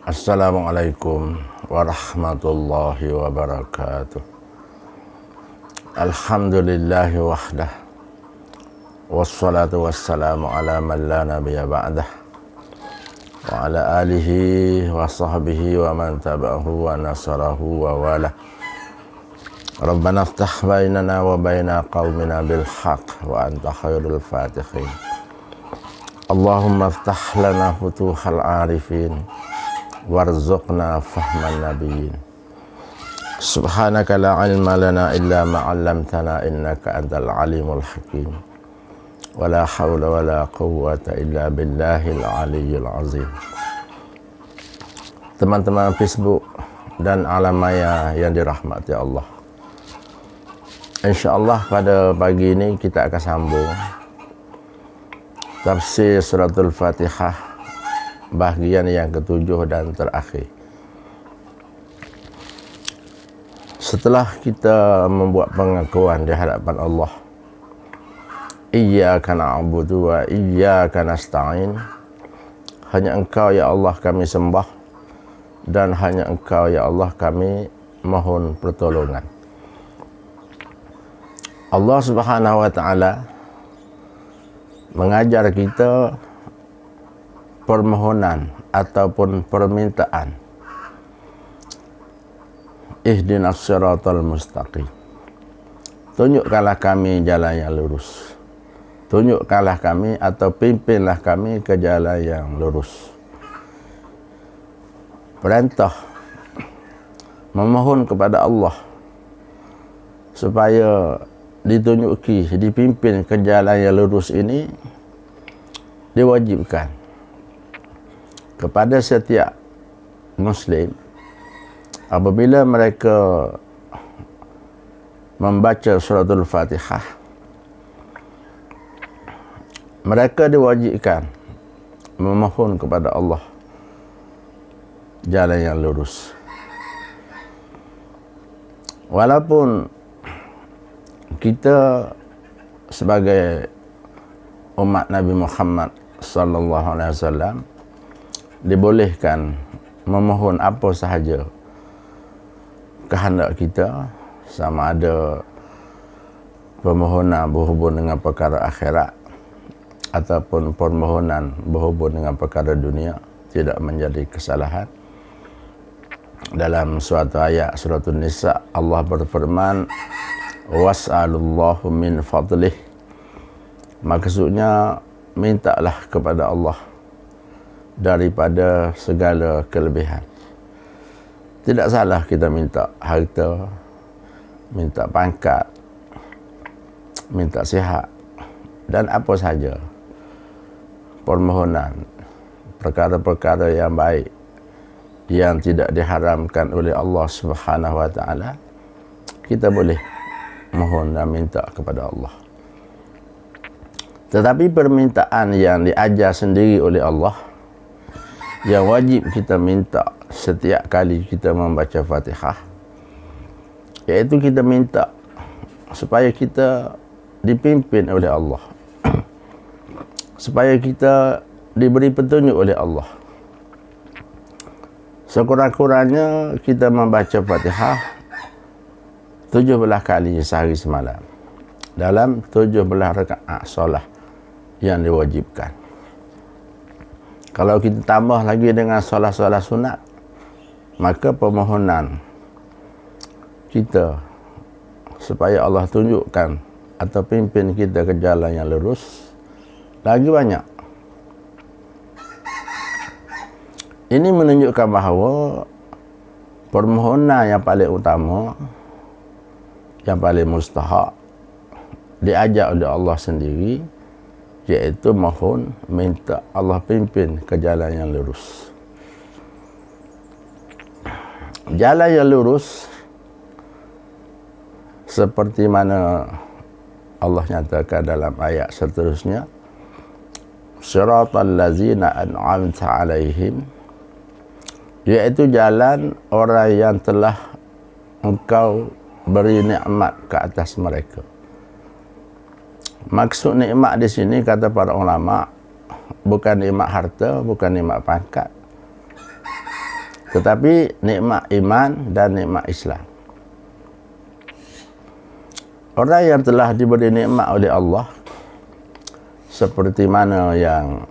Assalamualaikum warahmatullahi wabarakatuh. Alhamdulillahi wahdah, wassalatu wassalamu ala man la nabiyya ba'dah, wa ala alihi wa sahbihi wa man tabi'ahu wa nasarahu wa wala. Rabbana aftah bainana wa baina qaumina bil haqq wa anta khairul fatihin. Allahumma aftah lana futuhal arifin warzuqna fahman nabiyyin. Subhanaka la ilma lana illa ma 'allamtana innaka antal alimul hakim. Wala haula wala quwwata illa billahil aliyyil azim. Teman-teman Facebook dan alam maya yang dirahmati Allah, insyaallah pada pagi ini kita akan sambung tafsir suratul Fatihah bahagian yang ketujuh dan terakhir. Setelah kita membuat pengakuan di hadapan Allah, iyyaka na'budu wa iyyaka nasta'in, hanya Engkau ya Allah kami sembah dan hanya Engkau ya Allah kami mohon pertolongan. Allah Subhanahu wa taala mengajar kita permohonan ataupun permintaan. Ihdinas siratal mustaqim. Tunjukkanlah kami jalan yang lurus. Tunjukkanlah kami atau pimpinlah kami ke jalan yang lurus. Perintah memohon kepada Allah supaya ditunjuki, dipimpin ke jalan yang lurus ini diwajibkan kepada setiap Muslim apabila mereka membaca suratul Fatihah. Mereka diwajibkan memohon kepada Allah jalan yang lurus. Walaupun kita sebagai umat Nabi Muhammad sallallahu alaihi wasallam dibolehkan memohon apa sahaja kehendak kita, sama ada permohonan berhubung dengan perkara akhirat ataupun permohonan berhubung dengan perkara dunia, tidak menjadi kesalahan. Dalam suatu ayat suratul Nisa, Allah berfirman, was'alullahu min fadlih. Maksudnya mintalah kepada Allah daripada segala kelebihan. Tidak salah kita minta harta, minta pangkat, minta sihat dan apa saja permohonan perkara-perkara yang baik yang tidak diharamkan oleh Allah Subhanahu wa taala. Kita boleh mohon dan minta kepada Allah. Tetapi permintaan yang diajar sendiri oleh Allah, yang wajib kita minta setiap kali kita membaca Fatihah, iaitu kita minta supaya kita dipimpin oleh Allah, supaya kita diberi petunjuk oleh Allah. Sekurang-kurangnya kita membaca Fatihah 17 kali sehari semalam dalam 17 rakaat solat yang diwajibkan. Kalau kita tambah lagi dengan solat-solat sunat, maka permohonan kita supaya Allah tunjukkan atau pimpin kita ke jalan yang lurus lagi banyak. Ini menunjukkan bahawa permohonan yang paling utama, yang paling mustahak, diajak oleh Allah sendiri, iaitu mohon, minta Allah pimpin ke jalan yang lurus. Jalan yang lurus seperti mana Allah nyatakan dalam ayat seterusnya, siratal ladzina an'amta alaihim, iaitu jalan orang yang telah Engkau beri nikmat ke atas mereka. Maksud nikmat di sini kata para ulama bukan nikmat harta, bukan nikmat pangkat, tetapi nikmat iman dan nikmat Islam. Orang yang telah diberi nikmat oleh Allah, seperti mana yang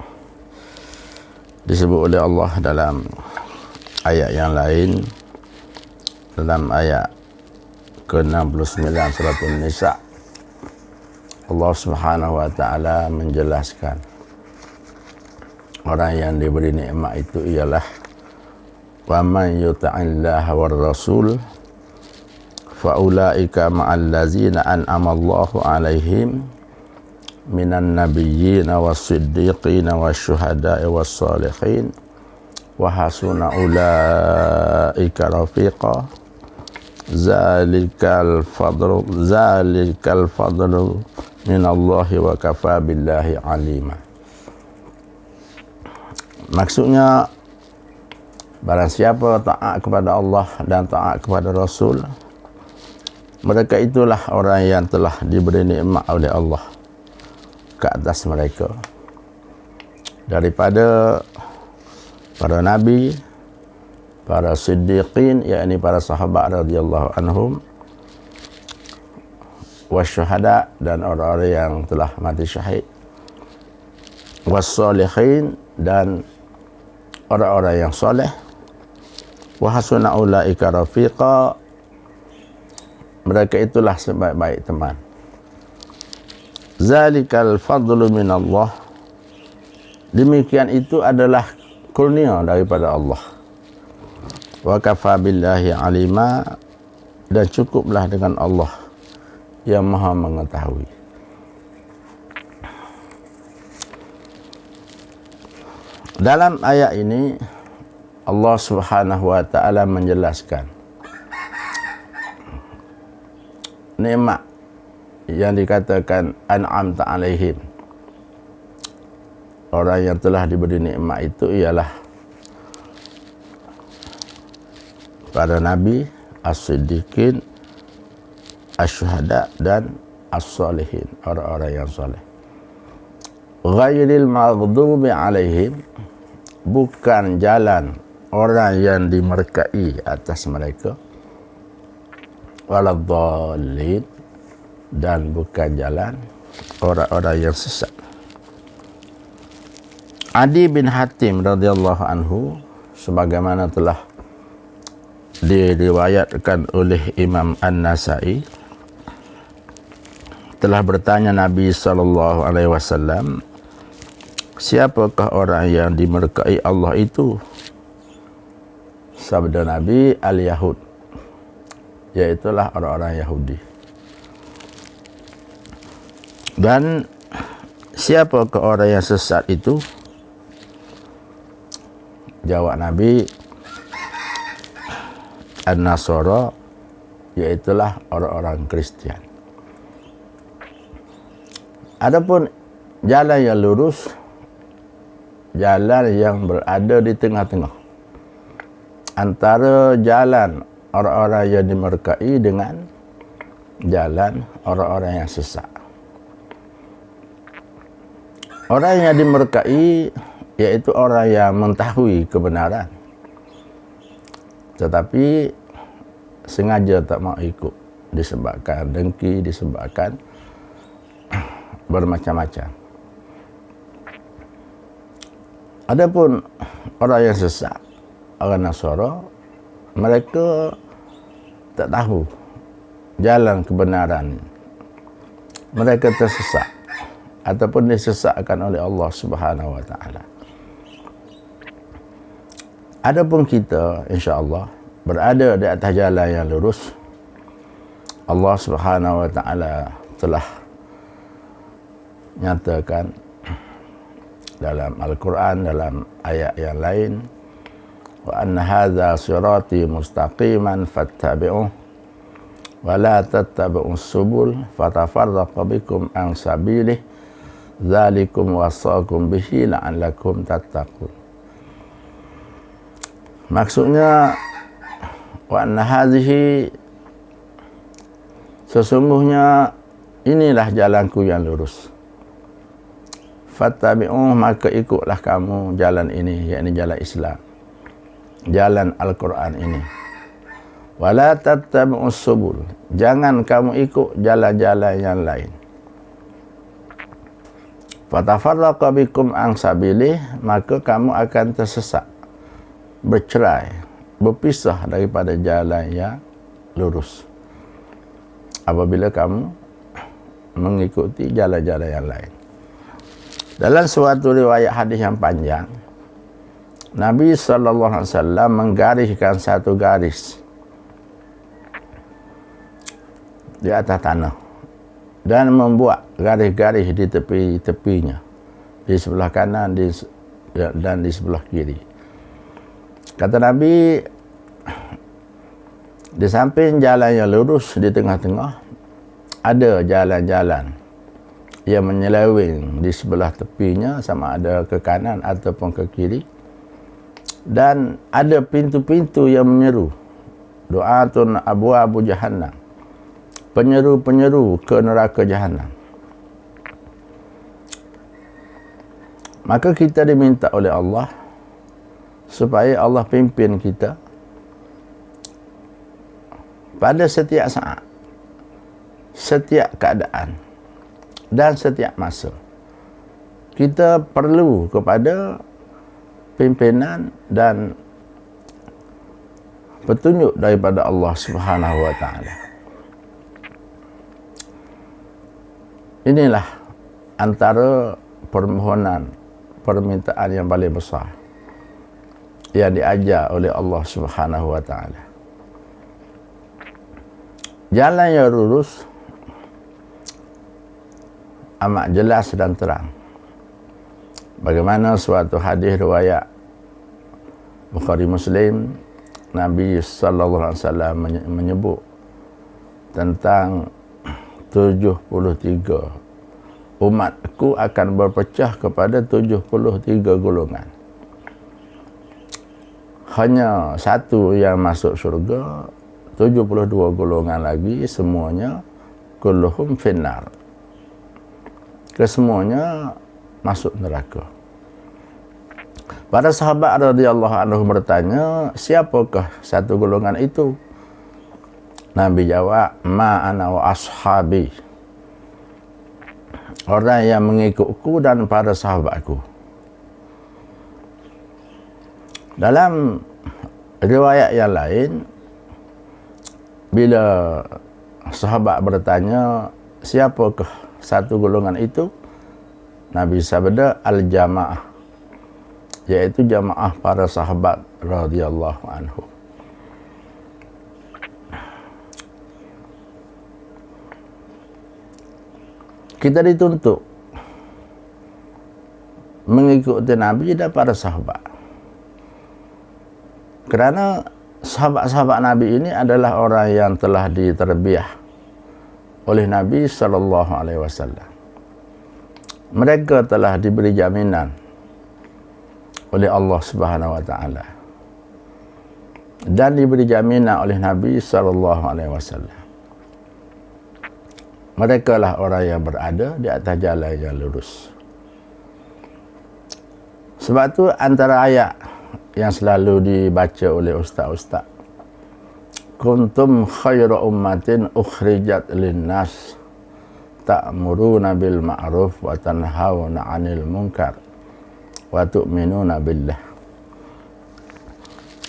disebut oleh Allah dalam ayat yang lain, dalam ayat ke-69 surah An-Nisa, Allah Subhanahu wa taala menjelaskan orang yang diberi nikmat itu ialah wa man yuti'illaha war rasul fa ulaika ma'al ladzina an'ama Allahu 'alaihim minan nabiyyin was-siddiqin wasyuhada'i was-shalihin wa hasuna ulaika rafiqa zalikal fadlu minallahi wa kafa billahi alima. Maksudnya, barang siapa taat kepada Allah dan taat kepada Rasul, mereka itulah orang yang telah diberi nikmat oleh Allah ke atas mereka, daripada para nabi, para siddiqin, yakni para sahabat radhiyallahu anhum, wasyuhada, dan orang-orang yang telah mati syahid, wassalihin, dan orang-orang yang soleh, wa hasuna ulaika rafiqa, mereka itulah sebaik-baik teman. Zalikal fadlu minallah, demikian itu adalah kurnia daripada Allah. Wa kafa billahi alima, dan cukuplah dengan Allah yang maha mengetahui. Dalam ayat ini Allah Subhanahu wa taala menjelaskan nikmat yang dikatakan an'amta alaihim. Orang yang telah diberi nikmat itu ialah para nabi, as-siddiqin, asyuhada, dan as-salihin, orang-orang yang soleh. Ghairil maghdubi alaihim, bukan jalan orang yang dimurkai atas mereka, waladhdallin, dan bukan jalan orang-orang yang sesat. Adi bin Hatim radhiyallahu anhu, sebagaimana telah diriwayatkan oleh Imam An-Nasai, telah bertanya Nabi SAW, siapakah orang yang dimurkai Allah itu? Sabda Nabi, al-Yahud, iaitulah orang-orang Yahudi. Dan siapakah orang yang sesat itu? Jawab Nabi, An-Nasara, iaitulah orang-orang Kristian. Adapun jalan yang lurus, jalan yang berada di tengah-tengah antara jalan orang-orang yang dimurkai dengan jalan orang-orang yang sesat. Orang yang dimurkai iaitu orang yang mengetahui kebenaran tetapi sengaja tak mau ikut, disebabkan dengki, disebabkan bermacam-macam. Adapun orang yang sesat, orang Nasara, mereka tak tahu jalan kebenaran, mereka tersesat ataupun disesatkan oleh Allah Subhanahu wa taala. Adapun kita, insya-Allah, berada di atas jalan yang lurus. Allah Subhanahu wa taala telah nyatakan dalam Al-Quran, dalam ayat yang lain, wa anna hadza sirati mustaqiman fattabi'uh wa la tattabi'us subul fatafarraqa bikum an sabilih dzalikum wasaqum bihi la'allakum tattaqun. Maksudnya, wa anna hadhihi, sesungguhnya inilah jalanku yang lurus. Fattabi'uh, maka ikutlah kamu jalan ini, yakni jalan Islam. jalan Al-Quran ini. Wala tattabi'us subul, jangan kamu ikut jalan-jalan yang lain. Fatafarraqa bikum an sabilih, maka kamu akan tersesat, bercerai, berpisah daripada jalan yang lurus apabila kamu mengikuti jalan-jalan yang lain. Dalam suatu riwayat hadis yang panjang, Nabi SAW menggariskan satu garis di atas tanah dan membuat garis-garis di tepi-tepinya, di sebelah kanan dan di sebelah kiri. Kata Nabi, di samping jalan yang lurus di tengah-tengah ada jalan-jalan yang menyeleweng di sebelah tepinya, sama ada ke kanan ataupun ke kiri, dan ada pintu-pintu yang menyeru, du'atun abwabu jahannam, penyeru-penyeru ke neraka jahanam. Maka kita diminta oleh Allah supaya Allah pimpin kita pada setiap saat, setiap keadaan dan setiap masa. Kita perlu kepada pimpinan dan petunjuk daripada Allah Subhanahu wa taala. Inilah antara permintaan yang paling besar yang diajar oleh Allah Subhanahu wa taala. Jalan yang lurus amat jelas dan terang. Bagaimana suatu hadis riwayat Bukhari Muslim, Nabi sallallahu alaihi wasallam menyebut tentang 73 umatku akan berpecah kepada 73 golongan. Hanya satu yang masuk syurga, 72 golongan lagi semuanya kulluhum finnar, kesemuanya masuk neraka. Para sahabat radhiyallahu anhu bertanya, siapakah satu golongan itu? Nabi jawab, ma ana wa ashabi, orang yang mengikutku dan para sahabatku. Dalam riwayat yang lain, bila sahabat bertanya, siapakah satu golongan itu? Nabi sabda, al-jamaah, iaitu jamaah para sahabat radhiyallahu anhu. Kita dituntut mengikuti Nabi dan para sahabat, kerana sahabat-sahabat Nabi ini adalah orang yang telah diterbiah oleh Nabi SAW. Mereka telah diberi jaminan oleh Allah Subhanahu wa taala dan diberi jaminan oleh Nabi SAW. Mereka lah orang yang berada di atas jalan yang lurus. Sebab tu antara ayat yang selalu dibaca oleh ustaz-ustaz, kuntum khairu ummatin ukhrijat linnas ta'muruna bil ma'ruf wa tanhauna 'anil munkar wa tu'minuna billah.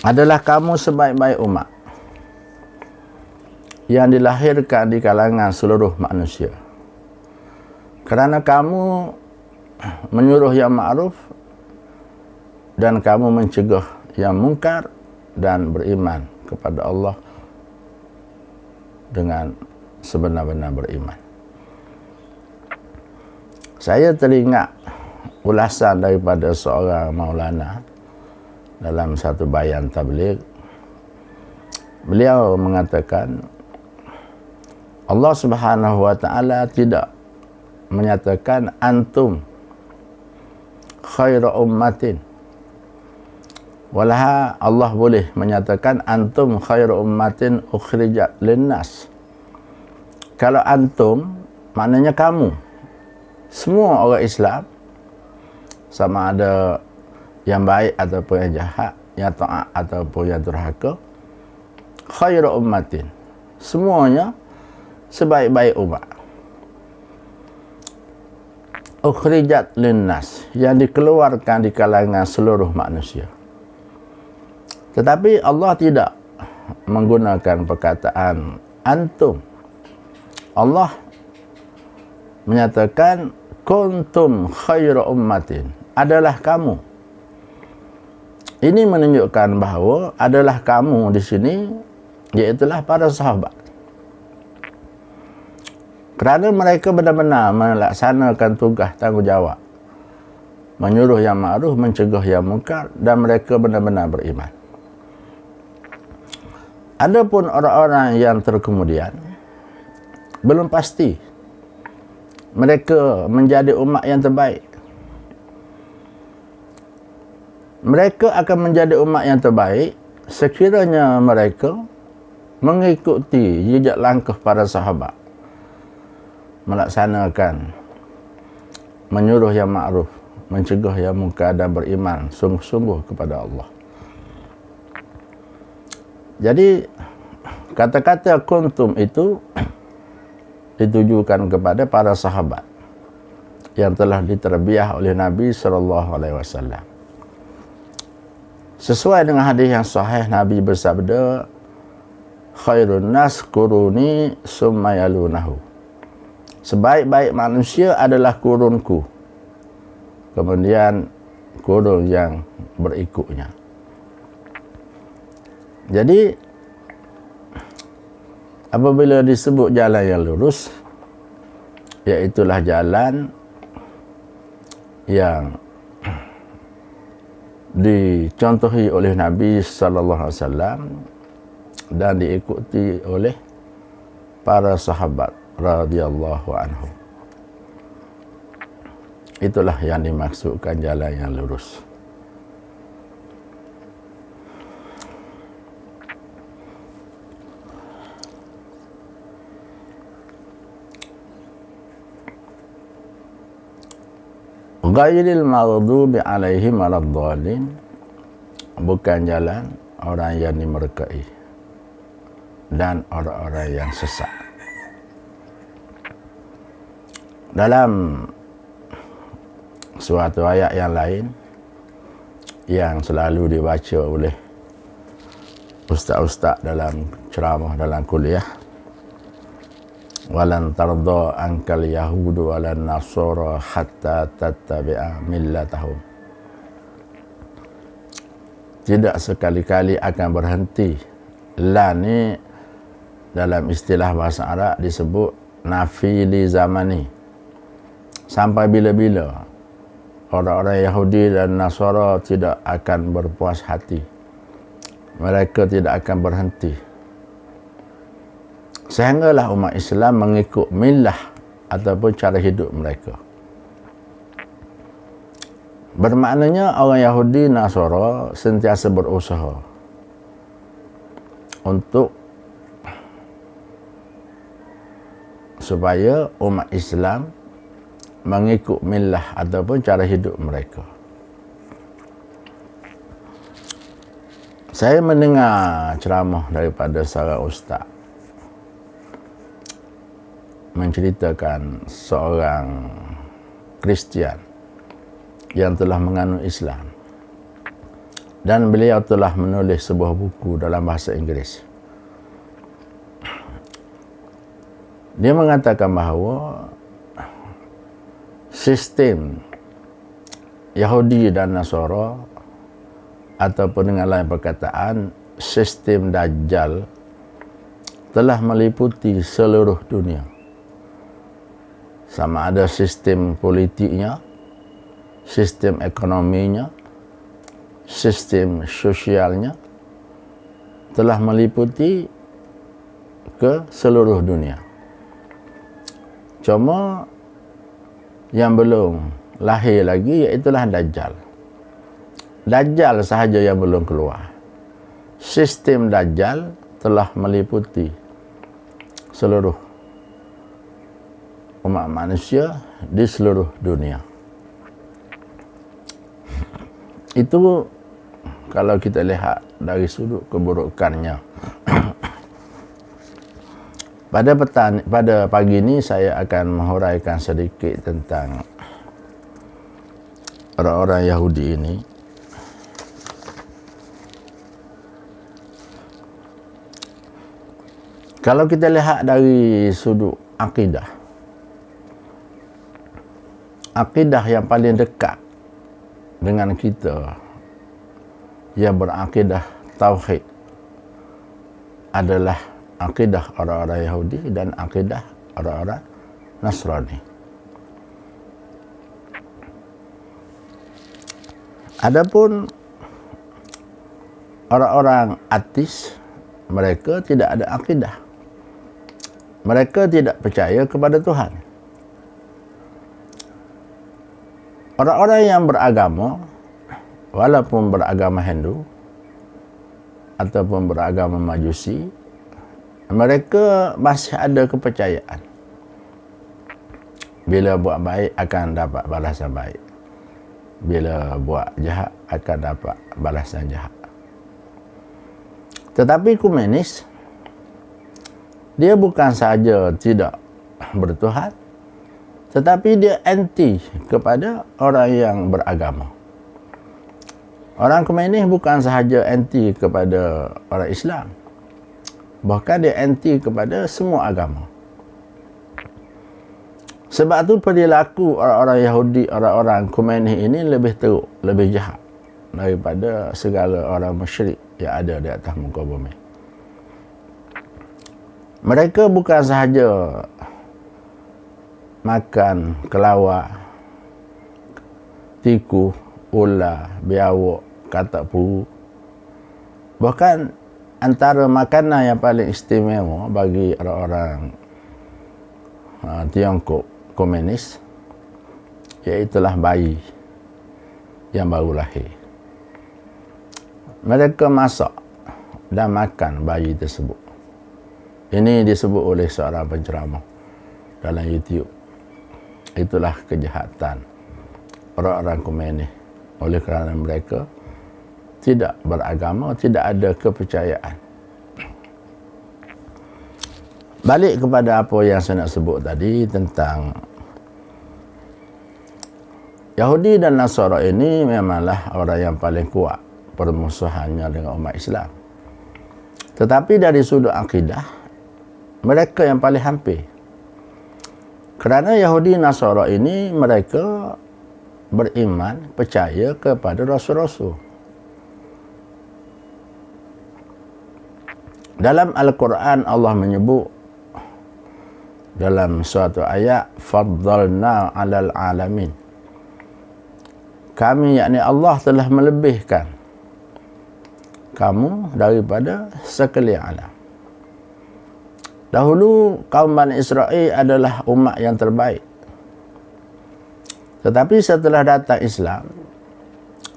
Adalah kamu sebaik-baik umat yang dilahirkan di kalangan seluruh manusia, kerana kamu menyuruh yang ma'ruf dan kamu mencegah yang mungkar dan beriman kepada Allah dengan sebenar-benar beriman. Saya teringat ulasan daripada seorang maulana dalam satu bayan tabligh. Beliau mengatakan, Allah Subhanahu wa taala tidak menyatakan antum khairu ummatin, walaha Allah boleh menyatakan antum khairu ummatin ukhrijat linnas. Kalau antum maknanya kamu, semua orang Islam, sama ada yang baik ataupun yang jahat, yang taat ataupun yang durhaka, khairu ummatin, semuanya sebaik-baik umat. Ukhrijat linnas, yang dikeluarkan di kalangan seluruh manusia. Tetapi Allah tidak menggunakan perkataan antum. Allah menyatakan kuntum khairu ummatin, adalah kamu. Ini menunjukkan bahawa adalah kamu di sini iaitulah para sahabat. Kerana mereka benar-benar melaksanakan tugas tanggungjawab, menyuruh yang ma'ruf, mencegah yang munkar, dan mereka benar-benar beriman. Adapun orang-orang yang terkemudian, belum pasti mereka menjadi umat yang terbaik. Mereka akan menjadi umat yang terbaik sekiranya mereka mengikuti jejak langkah para sahabat, melaksanakan menyuruh yang ma'ruf, mencegah yang munkar, dan beriman sungguh-sungguh kepada Allah. Jadi kata-kata kuntum itu ditujukan kepada para sahabat yang telah diterbiah oleh Nabi SAW. Sesuai dengan hadis yang sahih, Nabi bersabda, khairun nas quruni summa yalunahu, sebaik-baik manusia adalah kurunku, kemudian kurun yang berikutnya. Jadi apabila disebut jalan yang lurus, iaitulah jalan yang dicontohi oleh Nabi sallallahu alaihi wasallam dan diikuti oleh para sahabat radhiyallahu anhum. Itulah yang dimaksudkan jalan yang lurus. Ghairil maghdubi alaihim waladdallin, bukan jalan orang yang dimurkai dan orang-orang yang sesat. Dalam suatu ayat yang lain yang selalu dibaca oleh ustaz-ustaz dalam ceramah dalam kuliah, walan tarda ankal yahudu walan nasara hatta tattabi'a millatahum, tidak sekali-kali akan berhenti. La ni dalam istilah bahasa Arab disebut nafi li zamani, sampai bila-bila orang-orang Yahudi dan Nasara tidak akan berpuas hati, mereka tidak akan berhenti sehinggalah umat Islam mengikut millah ataupun cara hidup mereka. Bermaknanya orang Yahudi Nasara sentiasa berusaha untuk supaya umat Islam mengikut millah ataupun cara hidup mereka. Saya mendengar ceramah daripada seorang ustaz menceritakan seorang Kristian yang telah menganut Islam, dan beliau telah menulis sebuah buku dalam bahasa Inggeris. Dia mengatakan bahawa sistem Yahudi dan Nasara, ataupun dengan lain perkataan sistem Dajjal, telah meliputi seluruh dunia. Sama ada sistem politiknya, sistem ekonominya, sistem sosialnya, telah meliputi ke seluruh dunia. Cuma yang belum lahir lagi iaitulah Dajjal. Dajjal sahaja yang belum keluar. Sistem Dajjal telah meliputi seluruh umat manusia di seluruh dunia. Itu kalau kita lihat dari sudut keburukannya. Pada pagi ini saya akan menghuraikan sedikit tentang orang-orang Yahudi ini. Kalau kita lihat dari sudut akidah yang paling dekat dengan kita yang berakidah tauhid adalah akidah orang-orang Yahudi dan akidah orang-orang Nasrani. Adapun orang-orang ateis, mereka tidak ada akidah. Mereka tidak percaya kepada Tuhan. Orang-orang yang beragama, walaupun beragama Hindu ataupun beragama Majusi, mereka masih ada kepercayaan bila buat baik akan dapat balasan baik, bila buat jahat akan dapat balasan jahat. Tetapi komunis, dia bukan sahaja tidak bertuhan, tetapi dia anti kepada orang yang beragama. Orang komunis bukan sahaja anti kepada orang Islam, bahkan dia anti kepada semua agama. Sebab tu perilaku orang-orang Yahudi, orang-orang komunis ini lebih teruk, lebih jahat daripada segala orang musyrik yang ada di atas muka bumi. Mereka bukan sahaja makan kelawar, tikus, ular, biawak, katak puru. Bahkan antara makanan yang paling istimewa bagi orang-orang Tiongkok komunis, iaitulah bayi yang baru lahir. Mereka masak dan makan bayi tersebut. Ini disebut oleh seorang penceramah dalam YouTube. Itulah kejahatan orang-orang komunis, oleh kerana mereka tidak beragama, tidak ada kepercayaan. Balik kepada apa yang saya nak sebut tadi tentang Yahudi dan Nasara ini, memanglah orang yang paling kuat permusuhannya dengan umat Islam. Tetapi dari sudut akidah, mereka yang paling hampir. Kerana Yahudi Nasara ini mereka beriman, percaya kepada Rasul-Rasul. Dalam Al-Quran Allah menyebut dalam suatu ayat, faddalna 'alal alamin. Kami, yakni Allah, telah melebihkan kamu daripada sekalian alam. Dahulu kaum Bani Israel adalah umat yang terbaik. Tetapi setelah datang Islam,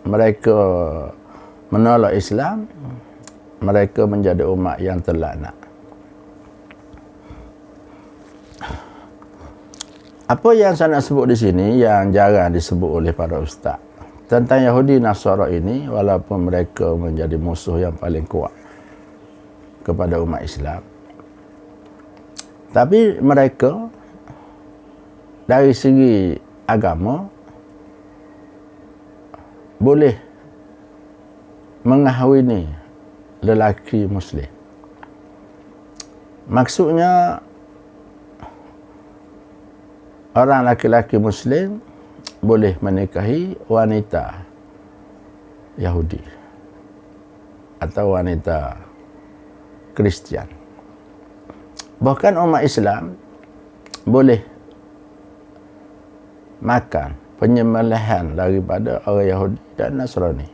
mereka menolak Islam, mereka menjadi umat yang terlaknat. Apa yang saya nak sebut di sini yang jarang disebut oleh para ustaz tentang Yahudi Nasara ini, walaupun mereka menjadi musuh yang paling kuat kepada umat Islam, tapi mereka dari segi agama boleh mengahwini lelaki Muslim. Maksudnya, orang laki-laki Muslim boleh menikahi wanita Yahudi atau wanita Kristian. Bahkan umat Islam boleh makan penyembelihan daripada orang Yahudi dan Nasrani.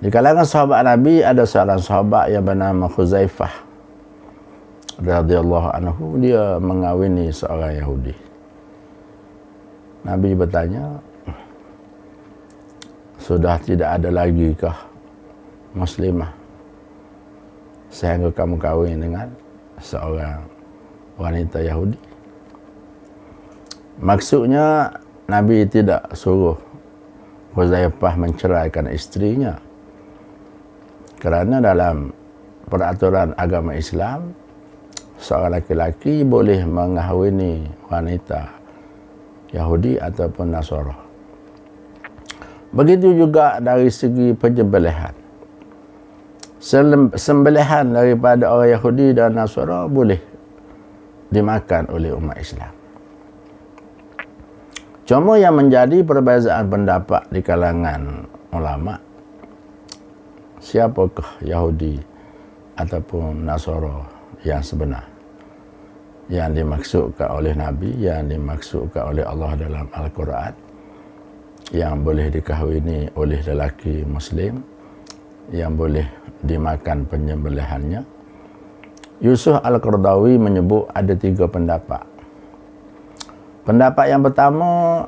Di kalangan sahabat Nabi ada seorang sahabat yang bernama Khuzaifah radhiyallahu anhu. Dia mengawini seorang Yahudi. Nabi bertanya, sudah tidak ada lagi kah Muslimah sehingga kamu kahwin dengan seorang wanita Yahudi? Maksudnya, Nabi tidak suruh Huzaifah menceraikan istrinya kerana dalam peraturan agama Islam seorang laki-laki boleh mengahwini wanita Yahudi ataupun Nasara. Begitu juga dari segi penyembelihan. Sembelihan daripada orang Yahudi dan Nasara boleh dimakan oleh umat Islam. Cuma yang menjadi perbezaan pendapat di kalangan ulama, siapakah Yahudi ataupun Nasara yang sebenar, yang dimaksudkan oleh Nabi, yang dimaksudkan oleh Allah dalam Al-Quran, yang boleh dikahwini oleh lelaki Muslim, yang boleh dimakan penyembelihannya. Yusuf Al-Qaradawi menyebut ada 3 pendapat. Pendapat yang pertama,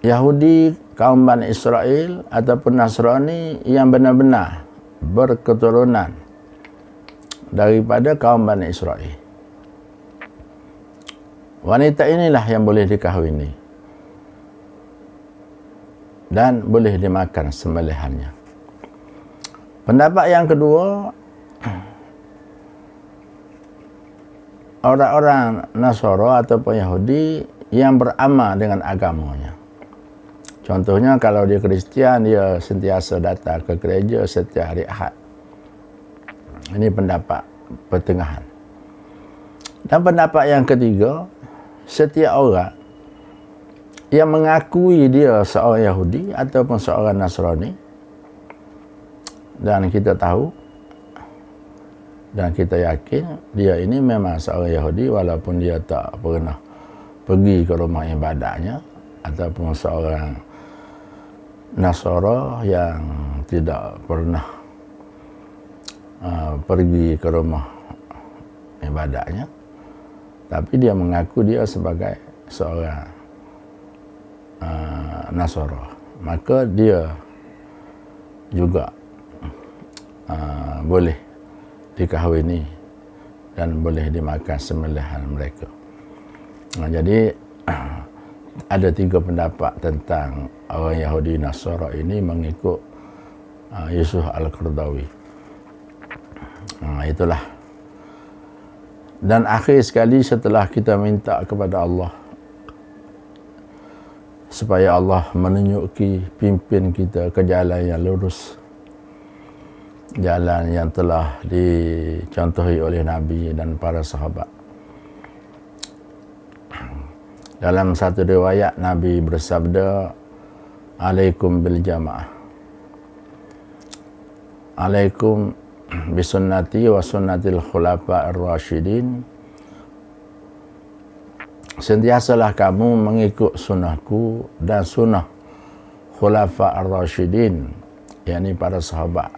Yahudi kaum Bani Israel ataupun Nasrani yang benar-benar berketurunan daripada kaum Bani Israel. Wanita inilah yang boleh dikahwini dan boleh dimakan sembelihannya. Pendapat yang kedua, orang-orang Nasara ataupun Yahudi yang beramal dengan agamanya. Contohnya kalau dia Kristian, dia sentiasa datang ke gereja setiap hari Ahad. Ini pendapat pertengahan. Dan pendapat yang ketiga, setiap orang yang mengakui dia seorang Yahudi ataupun seorang Nasrani, dan kita tahu dan kita yakin dia ini memang seorang Yahudi walaupun dia tak pernah pergi ke rumah ibadahnya, ataupun seorang Nasara yang tidak pernah pergi ke rumah ibadahnya, tapi dia mengaku dia sebagai seorang Nasara, maka dia juga boleh dikahwini dan boleh dimakan sembelihan mereka. Jadi ada 3 pendapat tentang orang Yahudi Nasara ini mengikut Yusuf Al-Qaradawi. Itulah. Dan akhir sekali, setelah kita minta kepada Allah supaya Allah menunjuki, pimpin kita ke jalan yang lurus, jalan yang telah dicontohi oleh Nabi dan para sahabat. Dalam satu riwayat, Nabi bersabda, "Alaikum bil jamaah. Alaikum bisunnati wa sunnatil khulafa ar-rasyidin." Sentiasalah kamu mengikut sunnahku dan sunnah khulafa ar-rasyidin, yakni para sahabat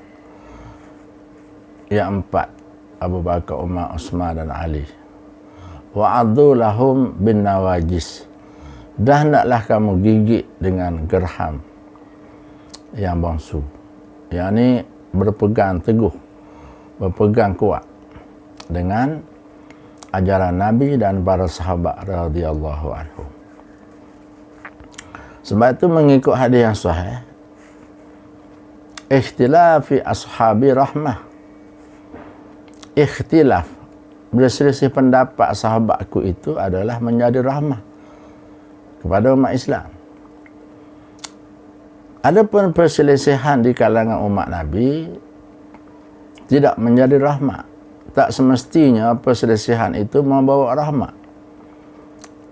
yang 4, Abu Bakar, Umar, Utsman dan Ali. Wa addu lahum bin nawajis, dan hendaklah kamu gigit dengan gerham yang bangsu, yakni berpegang teguh, berpegang kuat dengan ajaran Nabi dan para sahabat radhiyallahu anhum. Sebab itu mengikut hadis yang sahih, ikhtilafi ashabi rahmah, ikhtilaf, berselisih pendapat sahabatku itu adalah menjadi rahmah kepada umat Islam. Adapun perselisihan di kalangan umat Nabi tidak menjadi rahmat. Tak semestinya perselisihan itu membawa rahmat.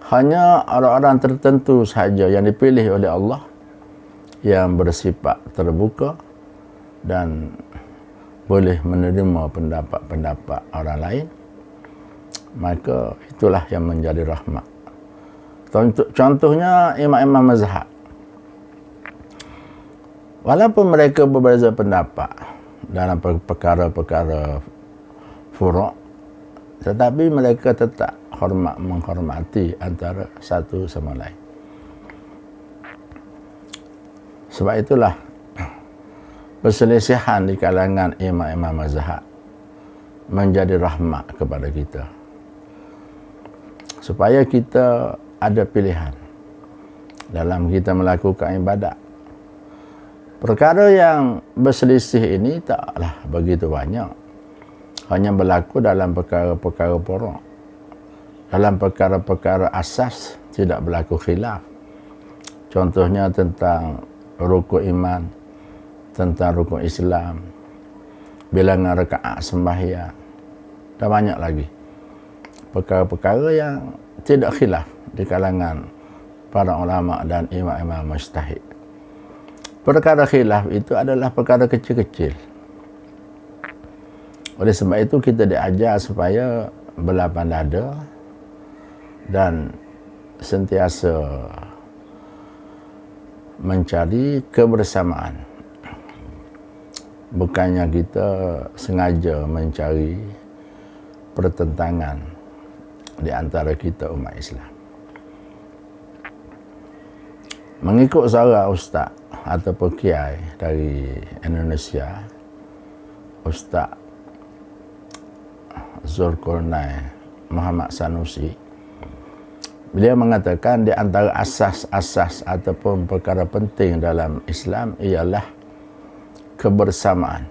Hanya orang-orang tertentu sahaja yang dipilih oleh Allah yang bersifat terbuka dan boleh menerima pendapat-pendapat orang lain, maka itulah yang menjadi rahmat. Contohnya imam-imam mazhab. Walaupun mereka berbeza pendapat dalam perkara-perkara furu', tetapi mereka tetap menghormati antara satu sama lain. Sebab itulah perselisihan di kalangan imam-imam mazhab menjadi rahmat kepada kita, supaya kita ada pilihan dalam kita melakukan ibadat. Perkara yang berselisih ini taklah begitu banyak. Hanya berlaku dalam perkara-perkara pokok. Dalam perkara-perkara asas tidak berlaku khilaf. Contohnya tentang rukun iman, tentang rukun Islam, bilangan rakaat sembahyang, dan banyak lagi. Perkara-perkara yang tidak khilaf di kalangan para ulama dan imam-imam mujtahid. Perkara khilaf itu adalah perkara kecil-kecil. Oleh sebab itu kita diajar supaya berlapang dada dan sentiasa mencari kebersamaan. Bukannya kita sengaja mencari pertentangan di antara kita umat Islam. Mengikut seorang ustaz ataupun kiai dari Indonesia, Ustaz Zulkarnain Muhammad Sanusi, beliau mengatakan di antara asas-asas ataupun perkara penting dalam Islam ialah kebersamaan.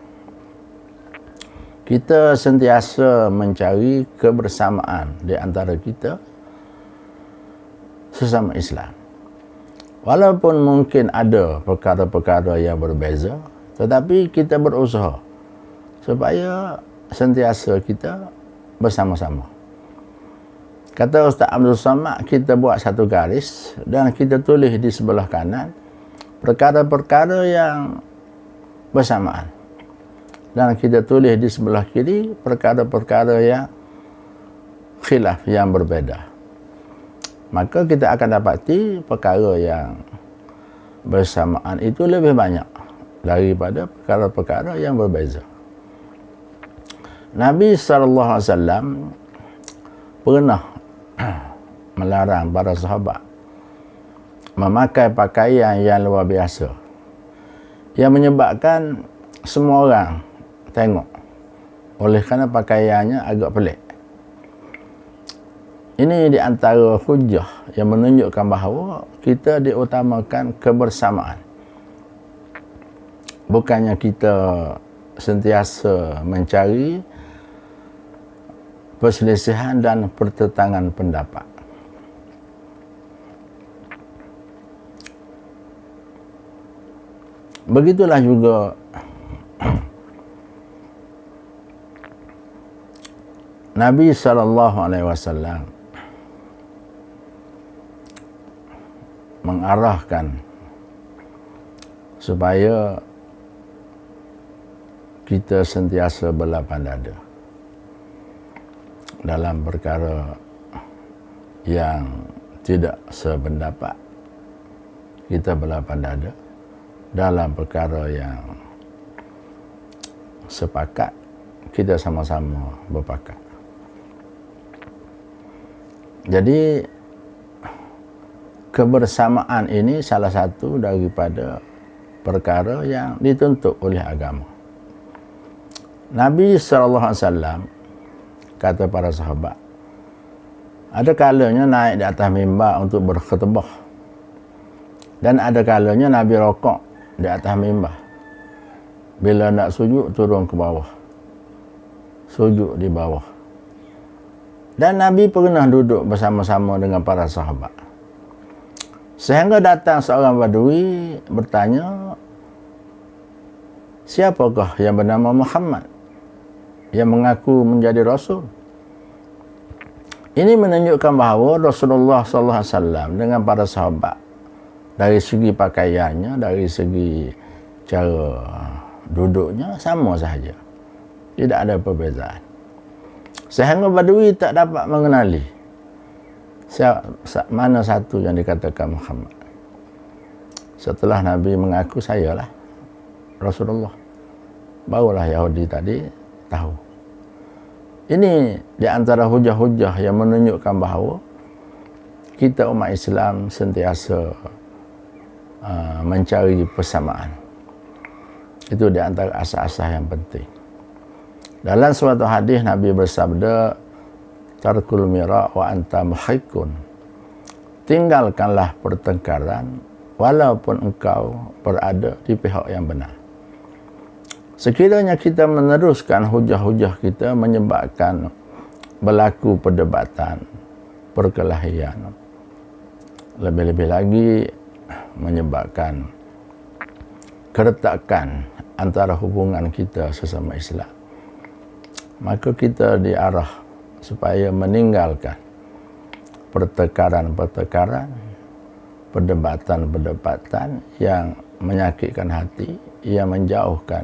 Kita sentiasa mencari kebersamaan di antara kita sesama Islam. Walaupun mungkin ada perkara-perkara yang berbeza, tetapi kita berusaha supaya sentiasa kita bersama-sama. Kata Ustaz Abdul Samad, kita buat satu garis dan kita tulis di sebelah kanan perkara-perkara yang bersamaan. Dan kita tulis di sebelah kiri perkara-perkara yang khilaf, yang berbeda. Maka kita akan dapati perkara yang bersamaan itu lebih banyak daripada perkara-perkara yang berbeza. Nabi SAW pernah melarang para sahabat memakai pakaian yang luar biasa, yang menyebabkan semua orang tengok, oleh kerana pakaiannya agak pelik. Ini di antara hujah yang menunjukkan bahawa kita diutamakan kebersamaan. Bukannya kita sentiasa mencari perselisihan dan pertentangan pendapat. Begitulah juga Nabi SAW mengarahkan supaya kita sentiasa berlapang dada dalam perkara yang tidak sependapat. Kita berlapang dada dalam perkara yang sepakat, kita sama-sama berpakat. Jadi kebersamaan ini salah satu daripada perkara yang dituntut oleh agama. Nabi SAW kata para sahabat, ada kalanya naik di atas mimbar untuk berkhutbah, dan ada kalanya Nabi rokok di atas mimbar. Bila nak sujud, turun ke bawah, sujud di bawah. Dan Nabi pernah duduk bersama-sama dengan para sahabat. Sehingga datang seorang badui bertanya, siapakah yang bernama Muhammad yang mengaku menjadi Rasul? Ini menunjukkan bahawa Rasulullah SAW dengan para sahabat, dari segi pakaiannya, dari segi cara duduknya, sama sahaja. Tidak ada perbezaan. Sehingga badui tak dapat mengenali mana satu yang dikatakan Muhammad. Setelah Nabi mengaku, sayalah Rasulullah, barulah Yahudi tadi tahu. Ini di antara hujah-hujah yang menunjukkan bahawa kita umat Islam sentiasa mencari persamaan. Itu di antara asas-asas yang penting. Dalam suatu hadis Nabi bersabda, tarkul mira wa anta muhiqqun, tinggalkanlah pertengkaran walaupun engkau berada di pihak yang benar. Sekiranya kita meneruskan hujah-hujah kita menyebabkan berlaku perdebatan, perkelahian, lebih-lebih lagi menyebabkan keretakan antara hubungan kita sesama Islam, maka kita diarah supaya meninggalkan pertengkaran-pertengkaran, perdebatan-perdebatan yang menyakitkan hati, yang menjauhkan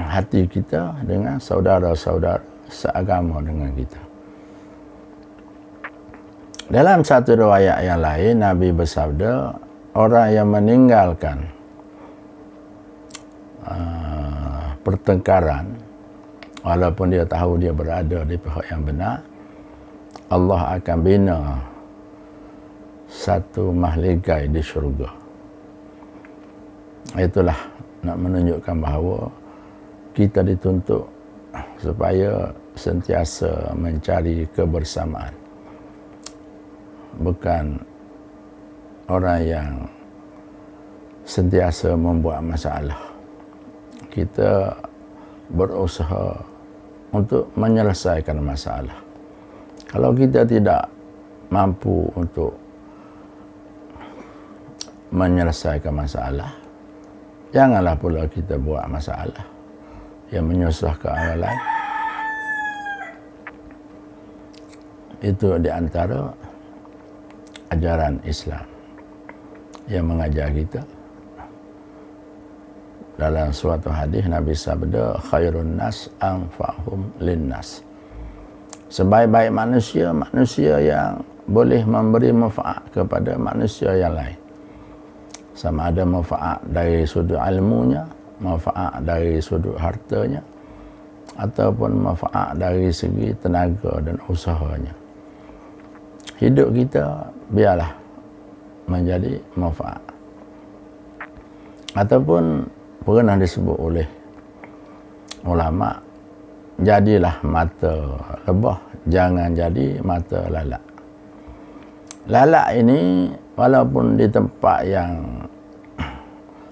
hati kita dengan saudara-saudara seagama dengan kita. Dalam satu riwayat yang lain, Nabi bersabda, orang yang meninggalkan pertengkaran walaupun dia tahu dia berada di pihak yang benar, Allah akan bina satu mahligai di syurga. Itulah nak menunjukkan bahawa kita dituntut supaya sentiasa mencari kebersamaan, bukan orang yang sentiasa membuat masalah. Kita berusaha untuk menyelesaikan masalah. Kalau kita tidak mampu untuk menyelesaikan masalah, janganlah pula kita buat masalah yang menyusahkan orang lain. Itu di antara ajaran Islam yang mengajar kita. Dalam suatu hadis Nabi sabda, khairun nas anfa'hum linnas. Sebaik-baik manusia, manusia yang boleh memberi manfaat kepada manusia yang lain. Sama ada manfaat dari sudut ilmunya, manfaat dari sudut hartanya, ataupun manfaat dari segi tenaga dan usahanya. Hidup kita biarlah menjadi manfaat. Ataupun pernah disebut oleh ulama, jadilah mata lebah, jangan jadi mata lalat. Lalat ini walaupun di tempat yang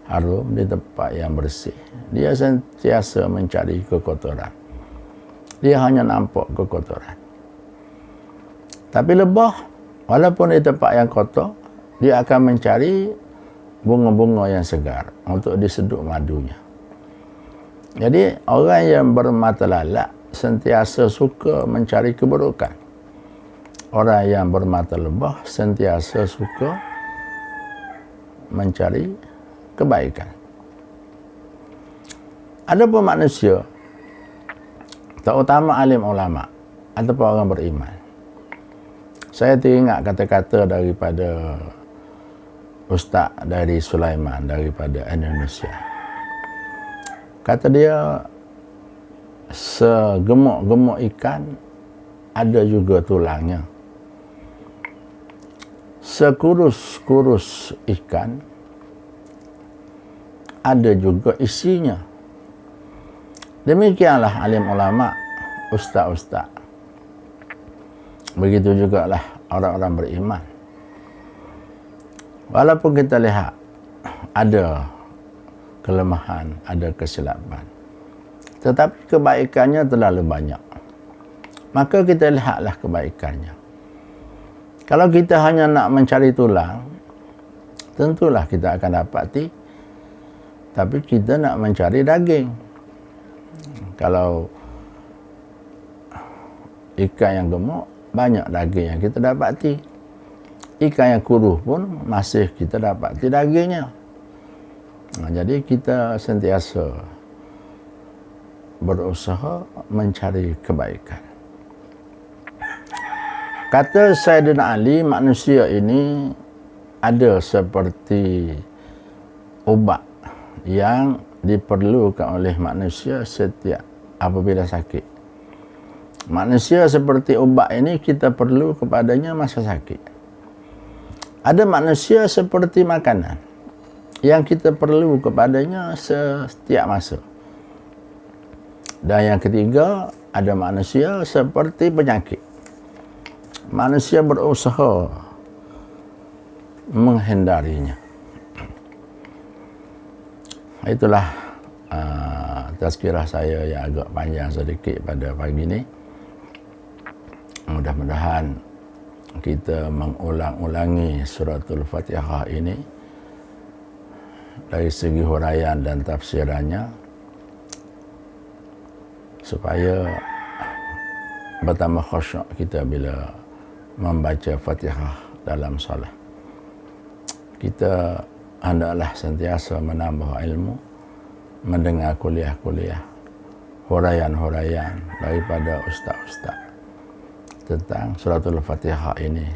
harum, di tempat yang bersih, dia sentiasa mencari kekotoran. Dia hanya nampak kekotoran. Tapi lebah, walaupun di tempat yang kotor, dia akan mencari bunga-bunga yang segar untuk diseduk madunya. Jadi orang yang bermata lalat sentiasa suka mencari keburukan. Orang yang bermata lebah sentiasa suka mencari kebaikan. Adapun manusia, terutama alim ulama ataupun orang beriman, saya teringat kata-kata daripada Ustaz dari Sulaiman daripada Indonesia. Kata dia, segemuk-gemuk ikan ada juga tulangnya. Sekurus-kurus ikan ada juga isinya. Demikianlah alim ulama, ustaz-ustaz. Begitu jugalah orang-orang beriman. Walaupun kita lihat ada kelemahan, ada kesilapan, tetapi kebaikannya terlalu banyak. Maka kita lihatlah kebaikannya. Kalau kita hanya nak mencari tulang, tentulah kita akan dapati. Tapi kita nak mencari daging. Kalau ikan yang gemuk, banyak daging yang kita dapati. Ikan yang kuruh pun masih kita dapati dagingnya. Jadi kita sentiasa berusaha mencari kebaikan. Kata Sayyidina Ali, manusia ini ada seperti ubat yang diperlukan oleh manusia setiap apabila sakit. Manusia seperti ubat ini kita perlu kepadanya masa sakit. Ada manusia seperti makanan yang kita perlu kepadanya setiap masa. Dan yang ketiga, ada manusia seperti penyakit. manusia berusaha menghindarinya. Itulah tazkirah saya yang agak panjang sedikit pada pagi ini. Mudah-mudahan kita mengulang-ulangi suratul Fatihah ini dari segi huraian dan tafsirannya, supaya bertambah khusyuk kita bila membaca Fatihah dalam solat. Kita hendaklah sentiasa menambah ilmu, mendengar kuliah-kuliah, huraian-huraian daripada ustaz-ustaz tentang suratul Fatihah ini.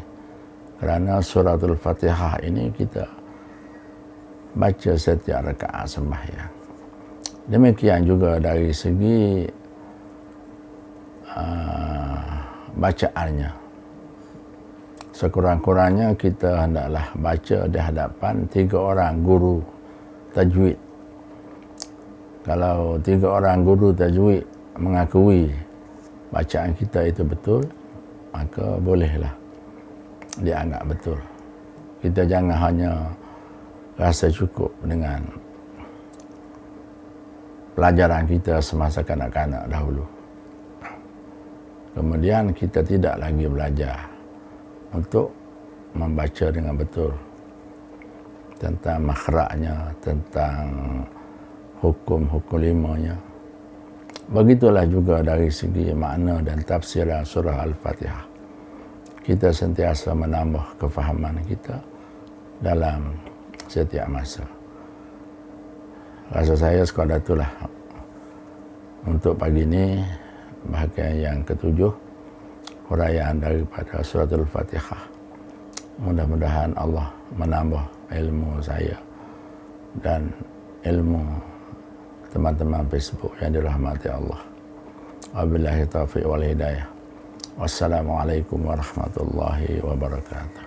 Kerana suratul Fatihah ini kita baca setiap rakaat sembahyang. Demikian juga dari segi bacaannya. Sekurang-kurangnya kita hendaklah baca di hadapan 3 orang guru tajwid. Kalau 3 orang guru tajwid mengakui bacaan kita itu betul, maka bolehlah dianggap betul. Kita jangan hanya rasa cukup dengan pelajaran kita semasa kanak-kanak dahulu. Kemudian kita tidak lagi belajar untuk membaca dengan betul tentang makhrajnya, tentang hukum-hukum limanya. Begitulah juga dari segi makna dan tafsiran surah Al-Fatihah. Kita sentiasa menambah kefahaman kita dalam setiap masa. Rasa saya sekadar itulah untuk pagi ini, bahagian yang ke-7, huraian daripada suratul Fatihah. Mudah-mudahan Allah menambah ilmu saya dan ilmu teman-teman Facebook yang dirahmati Allah. Wabillahi taufiq wal hidayah. Wassalamualaikum warahmatullahi wabarakatuh.